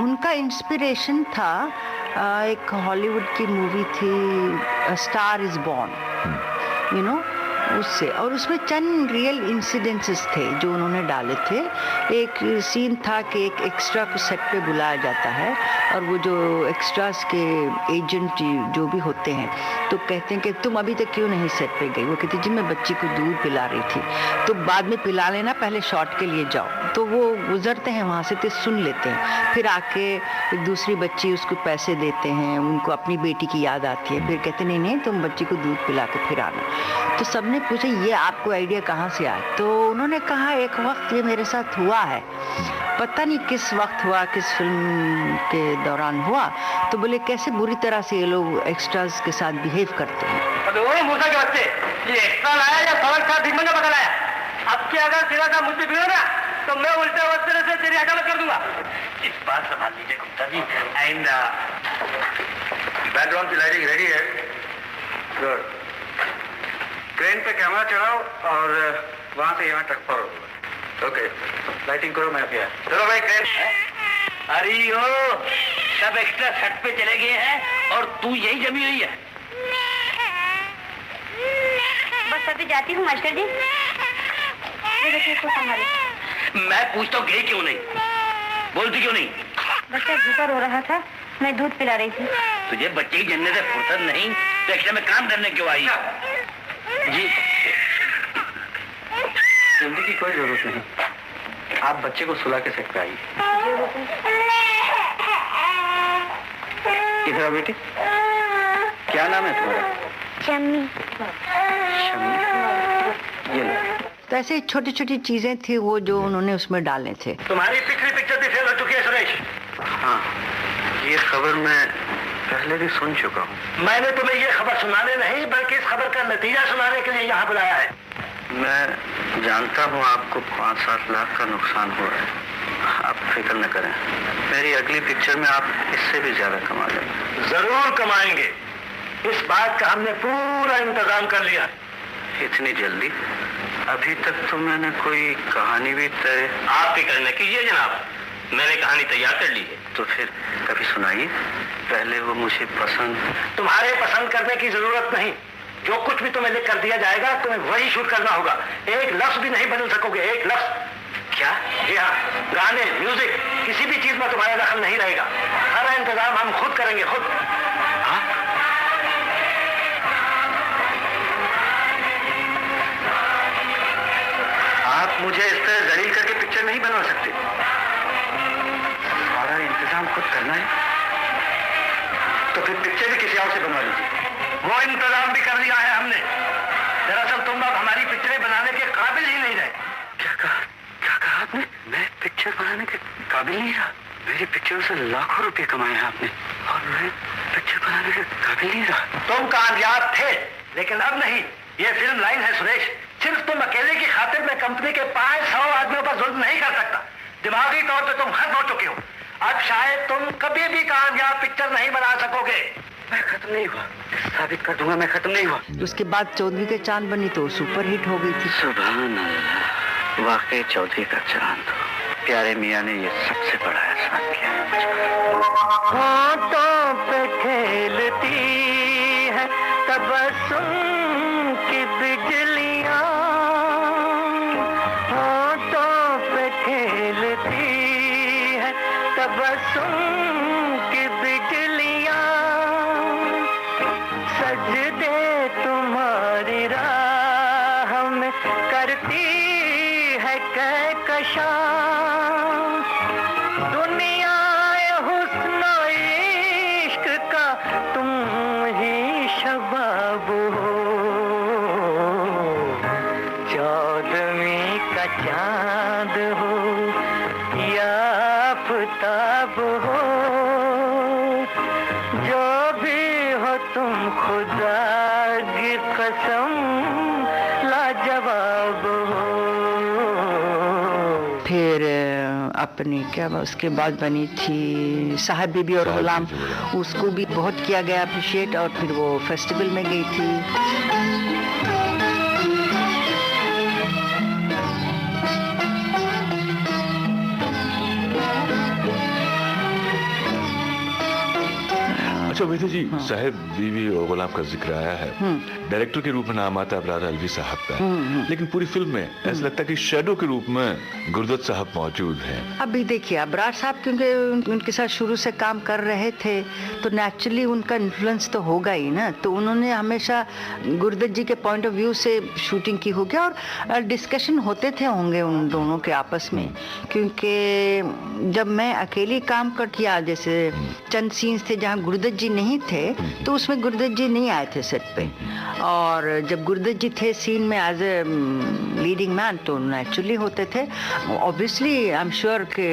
उनका इंस्पिरेशन था एक हॉलीवुड की मूवी थी a star is born, you know, उससे, और उसमें चंद रियल इंसिडेंसेस थे जो उन्होंने डाले थे एक सीन था कि एक एक्स्ट्रा को सेट पे बुलाया जाता है और वो जो एक्स्ट्रास के एजेंट जो भी होते हैं तो कहते हैं कि तुम अभी तक क्यों नहीं सेट पे गई। वो कहती जी मैं बच्ची को दूध पिला रही थी। तो बाद में पिला लेना, पहले शॉट के लिए जाओ। तो वो गुजरते हैं वहाँ से तो सुन लेते हैं। फिर आके एक दूसरी बच्ची उसको पैसे देते हैं, उनको अपनी बेटी की याद आती है। फिर कहते नहीं नहीं तुम बच्ची को दूध पिला के फिर आना। तो सबने पूछा ये आपको आइडिया कहाँ से आया? तो उन्होंने कहा एक वक्त ये मेरे साथ हुआ है, पता नहीं किस वक्त हुआ, किस फिल्म के दौरान हुआ। तो बोले कैसे बुरी तरह से ये लोग एक्स्ट्रास के साथ बिहेव करते हैं। मूसा के बच्चे, ये एक्स्ट्रा लाया या सड़क का दिमाग में पकड़ाया? अब के अगर सिरा का मुझसे भिड़ो ना तो मैं उल्टे वस्त्र से तेरी हकालत कर दूंगा। इस बात संभाल लीजिए गुप्ता जी। एंड बैकग्राउंड की लाइटिंग रेडी है। गुड। क्रेन पे कैमरा चढ़ाओ और वहां से यहाँ तक पड़ो। ओके, लाइटिंग करो, मैं अभी आया। चलो भाई क्रेन। अरे ओ, सब एक्स्ट्रा छत पे चले गए हैं और तू यही जमी हुई है। बस अभी जाती हूँ मास्टर जी। को मैं पूछता हूँ गई क्यों नहीं, बोलती क्यों नहीं? बच्चा भूखा रो रहा था, मैं दूध पिला रही थी। तुझे बच्चे की जन्नत से फुर्सत नहीं तो एक्स्ट्रा में काम करने क्यों आई? जी जल्दी की कोई जरूरत नहीं, आप बच्चे को सुला के सकते आइए। इधर आओ बेटी, क्या नाम है तुम्हारा? शम्मी। ये लो। तो ऐसे छोटी छोटी चीजें थी वो जो उन्होंने उसमें डालने थे। तुम्हारी पिछली पिक्चर भी फेल हो चुकी है सुरेश। हाँ, ये खबर मैं पहले भी सुन चुका हूँ। मैंने तुम्हें ये खबर सुनाने नहीं बल्कि इस खबर का नतीजा सुनाने के लिए यहाँ बुलाया है। मैं जानता हूँ आपको 5-7 लाख का नुकसान हुआ है, आप फिक्र न करें। मेरी अगली पिक्चर में आप इससे भी ज्यादा कमा लेंगे। जरूर कमाएंगे, इस बात का हमने पूरा इंतजाम कर लिया। इतनी जल्दी? अभी तक तो मैंने कोई कहानी भी तय। आप फिक्र न कीजिए जनाब, मैंने कहानी तैयार कर ली है। तो फिर कभी सुनाइए, पहले वो मुझे पसंद। तुम्हारे पसंद करने की जरूरत नहीं, जो कुछ भी तुम्हें लिख कर दिया जाएगा तुम्हें वही शूट करना होगा। एक लफ्ज भी नहीं बदल सकोगे, एक लफ्ज। क्या? जी हाँ, गाने, म्यूजिक, किसी भी चीज में तुम्हारा दखल नहीं रहेगा। सारा इंतजाम हम खुद करेंगे, खुद। हाँ? आप मुझे इस तरह जलील करके पिक्चर नहीं बनवा सकते। सारा इंतजाम खुद करना है, तो फिर पिक्चर भी किसी और से बनवा लीजिए। वो इंतजाम भी कर लिया है हमने। दरअसल तुम अब हमारी पिक्चरें बनाने के काबिल ही नहीं रहे। क्या कहा आपने? मैं पिक्चर बनाने के काबिल नहीं रहा? मेरी पिक्चरों से लाखों रुपए कमाए हैं आपने और मैं पिक्चर बनाने के काबिल नहीं रहा। तुम कामयाब थे, लेकिन अब नहीं। ये फिल्म लाइन है सुरेश, सिर्फ तुम अकेले की खातिर मैं कंपनी के 500 आदमियों पर जुल्म नहीं कर सकता। दिमागी तौर पे तुम खत्म हो चुके हो। अब शायद तुम कभी भी कामयाब पिक्चर नहीं बना सकोगे। मैं खत्म नहीं हुआ, साबित कर दूंगा मैं खत्म नहीं हुआ। उसके बाद चौधरी के चांद बनी तो सुपर हिट हो गई थी। सुभान अल्लाह, वाकई चौधरी का चांद। प्यारे मियाँ ने ये सबसे बड़ा एहसान किया है मुझे। होठों पे खेलती है तबस्सुम की बिजलियां, होठों पे खेलती है तबस्सुम की बिजलियां, सजदे तुम्हारी राह में करती है कहकशां, दुनिया हुस्न इश्क का तुम ही शबाब हो, चौदहवीं का चांद हो या आफताब हो, जो भी हो तुम खुदा की कसम लाजवाब हो। फिर अपनी क्या उसके बाद बनी थी साहब बीबी और गुलाम, उसको भी बहुत किया गया अप्रिशिएट और फिर वो फेस्टिवल में गई थी। अच्छा वैद्य जी, साहब बीवी और गुलाम का जिक्र आया है। डायरेक्टर के रूप में नाम आता है अबरार अलवी साहब का, लेकिन पूरी फिल्म में ऐसा लगता है कि शैडो के रूप में गुरदत साहब मौजूद हैं। अभी देखिए अबरार साहब क्योंकि उनके साथ शुरू से काम कर रहे थे तो नेचुरली उनका इन्फ्लुएंस तो होगा ही ना, तो उन्होंने हमेशा गुरदत जी के पॉइंट ऑफ व्यू से शूटिंग की होगी और डिस्कशन होते थे होंगे उन दोनों के आपस में, क्योंकि जब मैं अकेली काम कर किया, जैसे चंद सीन्स थे जहाँ गुरदत जी नहीं थे तो उसमें गुरदत जी नहीं आए थे सेट पे, और जब गुरदत जी थे सीन में एज ए लीडिंग मैन तो नेचुरली होते थे। ऑब्वियसली आई एम श्योर कि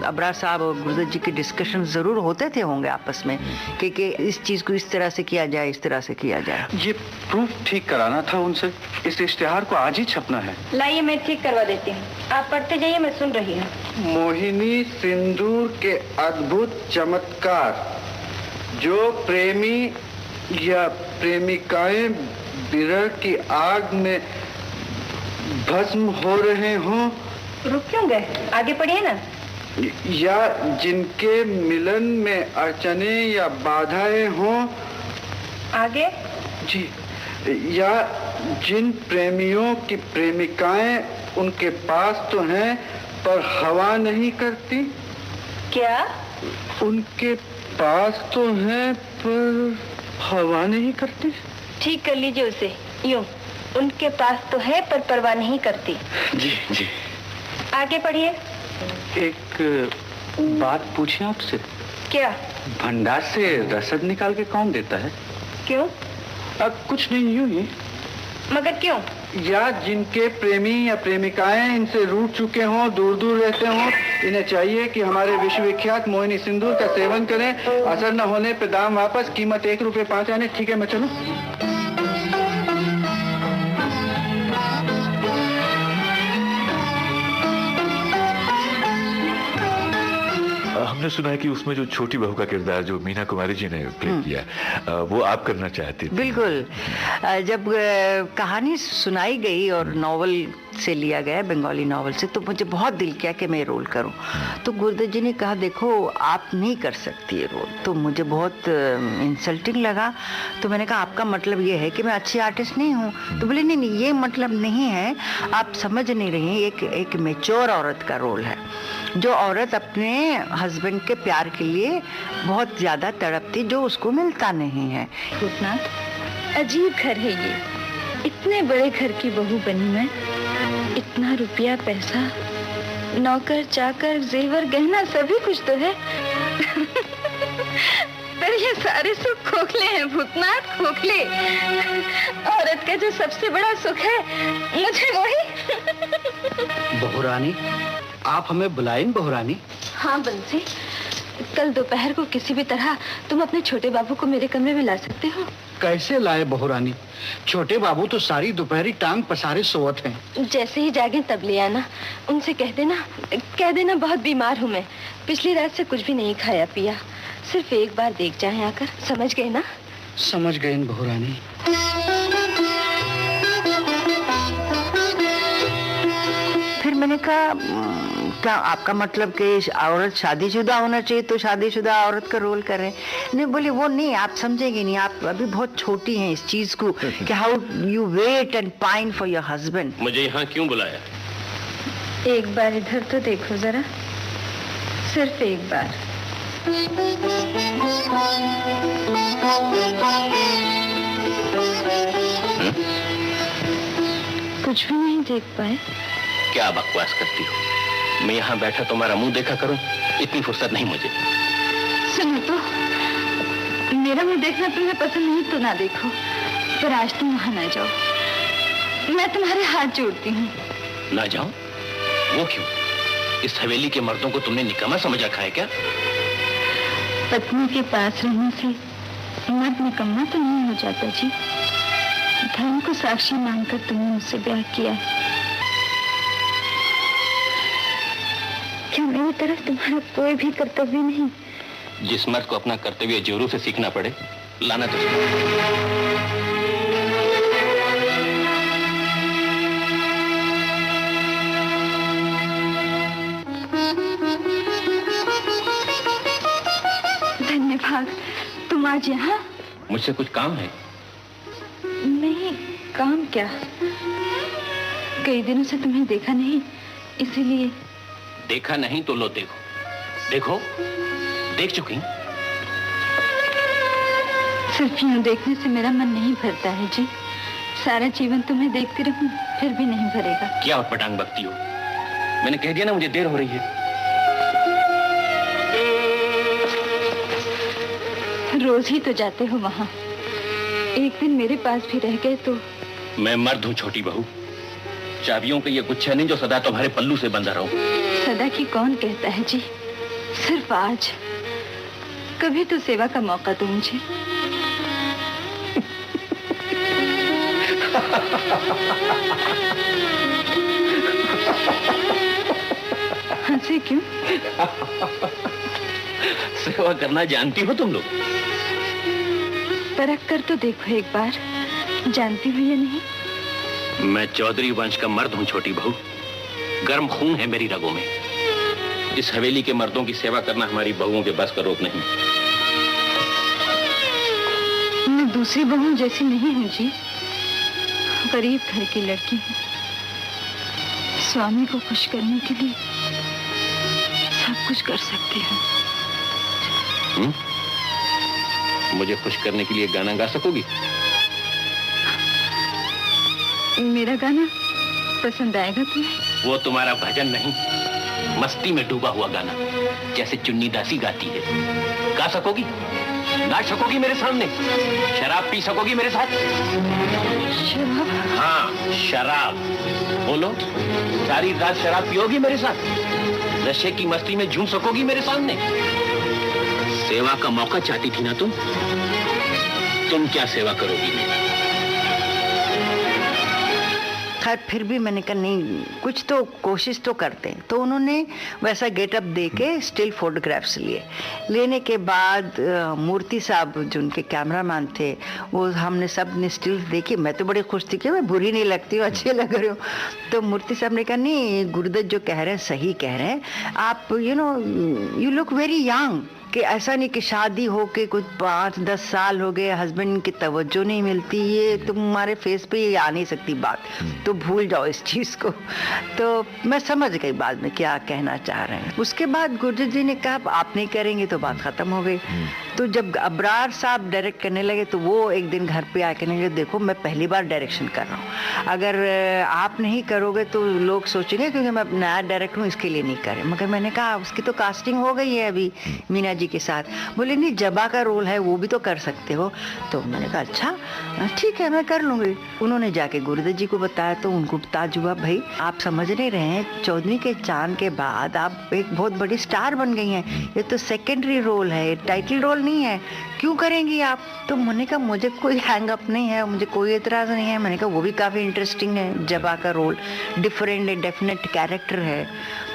अबरार साहब और गुरदत जी के डिस्कशन जरूर होते थे होंगे आपस में कि इस चीज को इस तरह से किया जाए, इस तरह से किया जाए। ये प्रूफ ठीक कराना था उनसे, इस इश्तिहार को आज ही छपना है। लाइए मैं ठीक करवा देती हूँ, आप पढ़ते जाइए, मैं सुन रही हूँ। मोहिनी सिंदूर के अद्भुत चमत्कार, जो प्रेमी या प्रेमिकाएं विरह की आग में भस्म हो रहे हों, रुक क्यों गए, आगे पढ़िए ना। या जिनके मिलन में अड़चने या बाधाएं हों, आगे जी, या जिन प्रेमियों की प्रेमिकाएं उनके पास तो हैं पर हवा नहीं करती। क्या? उनके पास तो हैं पर हवा नहीं करती। ठीक कर लीजिए उसे यूं, उनके पास तो है पर परवाह नहीं करती। जी जी। आगे पढ़िए। एक बात पूछें आपसे। क्या? भंडार से रसद निकाल के कौन देता है? क्यों? अब कुछ नहीं, यूं ही। मगर क्यों? या जिनके प्रेमी या प्रेमिकाएं इनसे रूठ चुके हों, दूर दूर रहते हों, इन्हें चाहिए कि हमारे विश्वविख्यात मोहिनी सिंदूर का सेवन करें, असर न होने पे दाम वापस, कीमत ₹1.5 आने। ठीक है, मैं चलूं? हमने सुना है कि उसमें जो छोटी बहू का किरदार जो मीना कुमारी जी ने प्ले किया, वो आप करना चाहती थी। बिल्कुल। जब कहानी सुनाई गई और नॉवल से लिया गया, बंगाली नॉवल से, तो मुझे बहुत दिल किया कि मैं ये रोल करूं। तो गुरदत जी ने कहा देखो आप नहीं कर सकती ये रोल, तो मुझे बहुत इंसल्टिंग लगा। तो मैंने कहा आपका मतलब ये है कि मैं अच्छी आर्टिस्ट नहीं हूँ? तो बोले नहीं नहीं, ये मतलब नहीं है, आप समझ नहीं रही हैं, एक मैच्योर औरत का रोल है, जो औरत अपने हस्बैंड के प्यार के लिए बहुत ज़्यादा तड़पती, जो उसको मिलता नहीं है। भूतनाथ, अजीब घर है ये, इतने बड़े घर की बहू बनी मैं, इतना रुपया पैसा, नौकर चाकर जेवर गहना सभी कुछ तो है पर ये सारे सुख खोखले हैं भूतनाथ, खोखले। औरत का जो सबसे बड़ा सुख है मुझे वही बहुरानी, आप हमें बुलाएं बहुरानी। हाँ बंसी, कल दोपहर को किसी भी तरह तुम अपने छोटे बाबू को मेरे कमरे में ला सकते हो। कैसे लाए बहुरानी? छोटे बाबू तो सारी दोपहरी टांग पसारे सोवत हैं। जैसे ही जागे तब ले आना। उनसे कह देना बहुत बीमार हूँ मैं, पिछली रात से कुछ भी नहीं खाया पिया, सिर्फ एक बार देख जाएं आकर, समझ गए ना? समझ गए बहुरानी। फिर मैंने कहा क्या आपका मतलब कि औरत शादीशुदा होना चाहिए तो शादीशुदा औरत का रोल करें? नहीं, बोले वो नहीं, आप समझेंगे नहीं, आप अभी बहुत छोटी हैं इस चीज को कि how you wait and pine for your husband. मुझे यहाँ क्यों बुलाया? एक बार इधर तो देखो जरा, सिर्फ एक बार। कुछ भी नहीं देख पाए? क्या बकवास करती हो? मैं यहाँ बैठा तुम्हारा मुंह देखा करूं, इतनी फुर्सत नहीं मुझे। सुनो तो, मेरा मुंह देखना तुम्हें पसंद नहीं तो ना देखो, पर आज तुम वहां ना जाओ, मैं तुम्हारे हाथ जोड़ती हूँ। ना जाओ? वो क्यों? इस हवेली के मर्दों को तुमने निकम्मा समझ रखा है क्या? पत्नी के पास रहने से मर्द निकम्मा तो नहीं हो जाता जी। धर्म को साक्षी मानकर तुमने मुझसे ब्याह किया है। क्या मेरी तरफ तुम्हारा कोई भी कर्तव्य नहीं? जिस मर्द को अपना कर्तव्य जोरों से सीखना पड़े, लाना तो धन्यवाद, तुम तुम आज यहाँ? मुझसे कुछ काम है? नहीं, काम क्या, कई दिनों से तुम्हें देखा नहीं, इसीलिए। देखा नहीं तो लो देखो। देखो, देख चुकी। सिर्फ यूं देखने से मेरा मन नहीं भरता है जी। सारा जीवन तुम्हें देखती रहूं फिर भी नहीं भरेगा। क्या पटांग बकती हो? मैंने कह दिया ना मुझे देर हो रही है। रोज ही तो जाते हो वहाँ, एक दिन मेरे पास भी रह गए तो। मैं मर्द हूँ छोटी बहू, चाबियों का ये गुच्छा नहीं जो सदा तुम्हारे पल्लू से बंधा रहूं। सदा की कौन कहता है जी, सिर्फ आज। कभी तो सेवा का मौका दो मुझे। हंसे क्यों? सेवा करना जानती हो तुम लोग? परख कर तो देखो एक बार, जानती हो या नहीं। मैं चौधरी वंश का मर्द हूँ छोटी बहू, गर्म खून है मेरी रगों में। इस हवेली के मर्दों की सेवा करना हमारी बहुओं के बस का रोक नहीं। मैं दूसरी बहू जैसी नहीं हूँ जी, गरीब घर की लड़की हूँ। स्वामी को खुश करने के लिए सब कुछ कर सकती हूँ। मुझे खुश करने के लिए गाना गा सकोगी? मेरा गाना पसंद आएगा तुम्हें? वो तुम्हारा भजन नहीं, मस्ती में डूबा हुआ गाना, जैसे चुन्नी दासी गाती है। गा सकोगी? नाच सकोगी मेरे सामने? शराब पी सकोगी मेरे साथ? शराब? हाँ, शराब। बोलो, सारी रात शराब पियोगी मेरे साथ? नशे की मस्ती में झूम सकोगी मेरे सामने? सेवा का मौका चाहती थी ना तुम क्या सेवा करोगी मेरी? खैर फिर भी मैंने कहा नहीं, कुछ तो कोशिश तो करते हैं। तो उन्होंने वैसा गेटअप दे के स्टिल फोटोग्राफ्स लिए। लेने के बाद मूर्ति साहब जो उनके कैमरामैन थे, वो हमने सब ने स्टिल्स देखी। मैं तो बड़ी खुश थी कि मैं बुरी नहीं लगती हूँ, अच्छी लग रही हूँ। तो मूर्ति साहब ने कहा नहीं, गुरुदत्त जो कह रहे हैं सही कह रहे हैं आप, यू लुक वेरी यंग। कि ऐसा नहीं कि शादी हो के कुछ 5-10 साल हो गए, हस्बैंड की तवज्जो नहीं मिलती, ये तुम्हारे फेस पे ये आ नहीं सकती बात, तो भूल जाओ इस चीज़ को। तो मैं समझ गई बाद में क्या कहना चाह रहे हैं। उसके बाद गुरुदत्त जी ने कहा आप नहीं करेंगे तो बात ख़त्म हो गई। तो जब अबरार साहब डायरेक्ट करने लगे तो वो एक दिन घर पे आके कहने लगे देखो मैं पहली बार डायरेक्शन कर रहा हूँ, अगर आप नहीं करोगे तो लोग सोचेंगे क्योंकि मैं नया डायरेक्टर हूँ इसके लिए नहीं करें। मगर मैंने कहा उसकी तो कास्टिंग हो गई है अभी मीना जी के साथ। बोले नहीं जबा का रोल है वो भी तो कर सकते हो। तो मैंने कहा अच्छा ठीक है मैं कर लूँगी। उन्होंने जाके गुरुदत्त जी को बताया तो उनको ताज हुआ, भाई आप समझ नहीं रहे हैं, चौधरी के चांद के बाद आप एक बहुत बड़ी स्टार बन गई हैं, ये तो सेकेंडरी रोल है, टाइटल रोल नहीं है, क्यों करेंगी आप? तो मैंने कहा मुझे कोई हैंग अप नहीं है, मुझे कोई एतराज़ नहीं है। मैंने कहा वो भी काफ़ी इंटरेस्टिंग है, जबा का रोल डिफरेंट है, डेफिनेट कैरेक्टर है।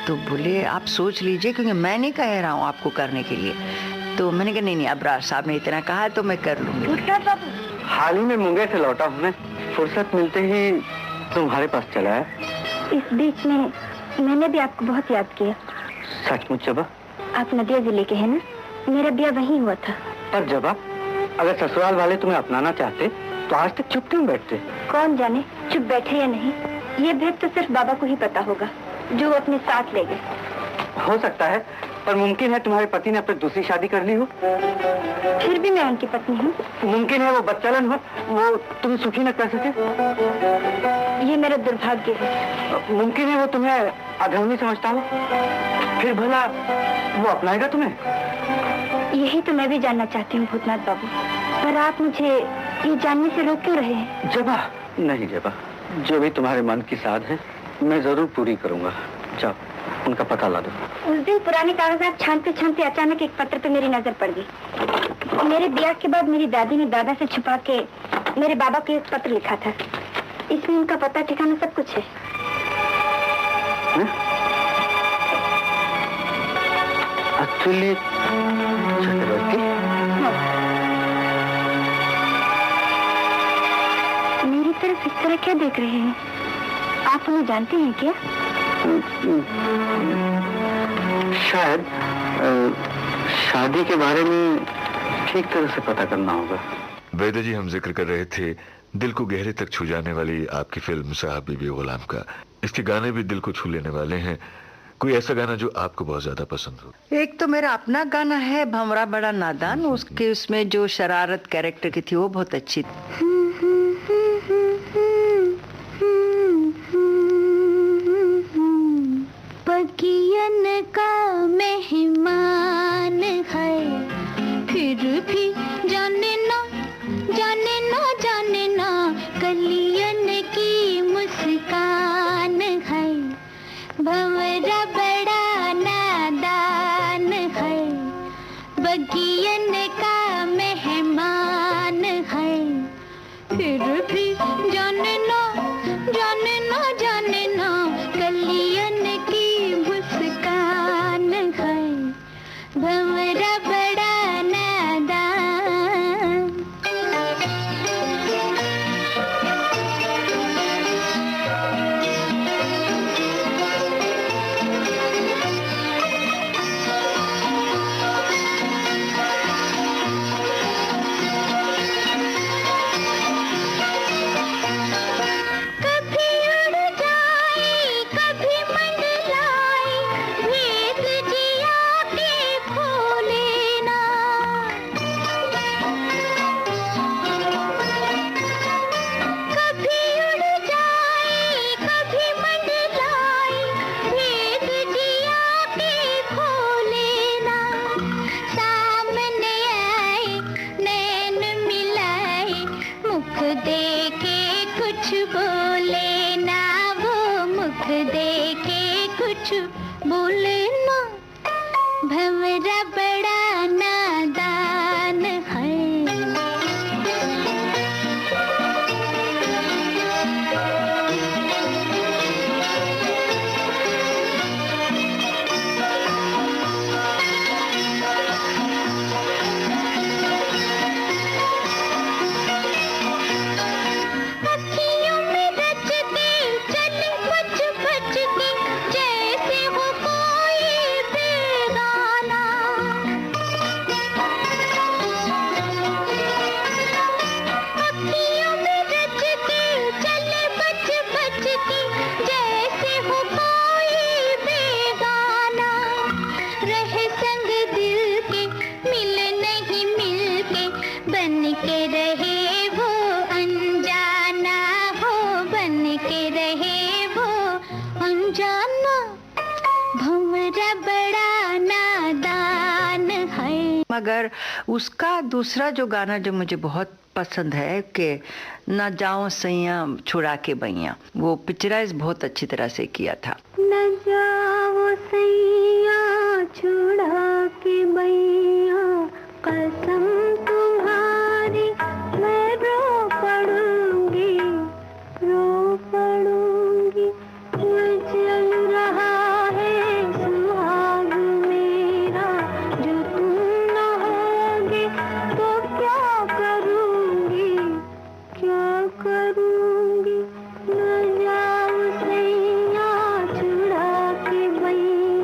तो बोले आप सोच लीजिए क्योंकि मैं नहीं कह रहा हूँ आपको करने के लिए। तो मैंने कहा नहीं अबरार साहब ने इतना कहा तो मैं कर लूँगी। हाल ही में मुंगेर से लौटा हूँ मैं, फुर्सत मिलते ही तुम्हारे पास चला है। इस बीच में मैंने भी आपको बहुत याद किया। सचमुच जबा? आप नदिया जिले के हैं ना, मेरा ब्याह वहीं हुआ था। पर जबा अगर ससुराल वाले तुम्हें अपनाना चाहते तो आज तक चुप क्यों बैठते? कौन जाने चुप बैठे या नहीं, ये भेद तो सिर्फ बाबा को ही पता होगा जो वो अपने साथ ले गए। हो सकता है, पर मुमकिन है तुम्हारे पति ने अपनी दूसरी शादी कर ली हो। फिर भी मैं उनकी पत्नी हूँ। मुमकिन है वो बच्चालन हो, वो तुम्हें सुखी न कर सके। ये मेरा दुर्भाग्य है। मुमकिन है वो तुम्हें अधर्मी समझता हो, फिर भला वो अपनाएगा तुम्हें? यही तो मैं भी जानना चाहती हूँ भूतनाथ बाबू, पर आप मुझे ये जानने से रोक क्यों रहे हैं? जबा नहीं जबा, जो भी तुम्हारे मन की साध है मैं जरूर पूरी करूंगा। जाओ उनका पता ला दो। उस दिन पुराने कागजात छानते छानते अचानक एक पत्र पे मेरी नजर पड़ गई। मेरे ब्याह के बाद मेरी दादी ने दादा से छुपा के मेरे बाबा को एक पत्र लिखा था। इसमें उनका पता ठिकाना सब कुछ है। एक्चुअली चक्रवर्ती, मेरी तरफ इस तरह क्या देख रहे हैं? आप उन्हें जानते हैं क्या? शायद शादी के बारे में ठीक तरह से पता करना होगा। वैद्य जी, हम जिक्र कर रहे थे दिल को गहरे तक छू जाने वाली आपकी फिल्म साहब बीबी गुलाम का। इसके गाने भी दिल को छू लेने वाले हैं। कोई ऐसा गाना जो आपको बहुत ज्यादा पसंद हो? एक तो मेरा अपना गाना है भंवरा बड़ा नादान, उसके उसमें जो शरारत कैरेक्टर की थी वो बहुत अच्छी थी। बगियन का मेहमान है, फिर भी जाने ना जाने ना जाने ना, कलियन की मुस्कान है, भंवरा बड़ा नादान है, बगियन का मेहमान है, फिर भी जाने ना जाने ना जाने ना, कलियन की मुस्कान है, भंवरा बड़ा नादान। कभी उड़ जाए कभी मंडलाए, भेद जिया के खोले ना, कभी उड़ जाए कभी मंडलाए, भेद जिया के खोले ना, सामने आए नैन मिलाए, मुख देके कुछ बोले ना, वो मुख देके कुछ बोले ना, भंवरा बड़ा नादान है। अखियों में रचते चले बच बच के, जैसे हो कोई बेगाना, अखियों में रचते चले बच बच के, जैसे हो कोई बेगाना, रहे संग दिल के मिल नहीं मिल के, बन के रहे वो अनजाना हो, बन के रहे वो अनजाना, भंवरा बड़ा नादान है। मगर उसका दूसरा जो गाना जो मुझे बहुत पसंद है कि न जाओ सैया छुड़ा के बैया, वो पिक्चराइज बहुत अच्छी तरह से किया था। न जाओ सैया छुड़ा के बैया, कसम तुम्हारी मैं रो पड़ूंगी, रो पड़ूंगी, न चल रहा है सुहाग मेरा, जो तुम न होगे तो क्या करूंगी, क्या करूंगी, न जाओ सैया छुड़ा के बैया।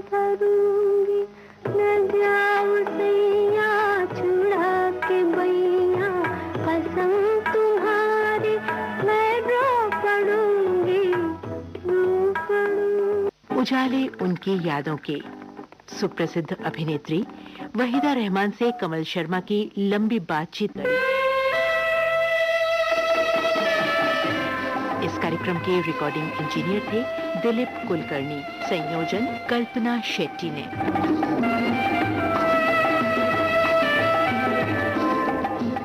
धरूंगी, न जाओ सैया छुड़ा के बैया, कसम तुम्हारी मैं रो पड़ूंगी, रो पड़ूंगी। उजाले उनकी यादों के सुप्रसिद्ध अभिनेत्री वहीदा रहमान से कमल शर्मा की लंबी बातचीत रही। इस कार्यक्रम के रिकॉर्डिंग इंजीनियर थे दिलीप कुलकर्णी, संयोजन कल्पना शेट्टी ने।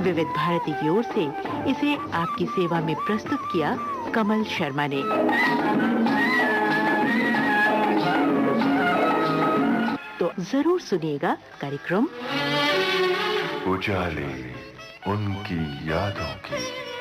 विविध भारती की ओर से इसे आपकी सेवा में प्रस्तुत किया कमल शर्मा ने। तो जरूर सुनिएगा कार्यक्रम उजाले उनकी यादों की।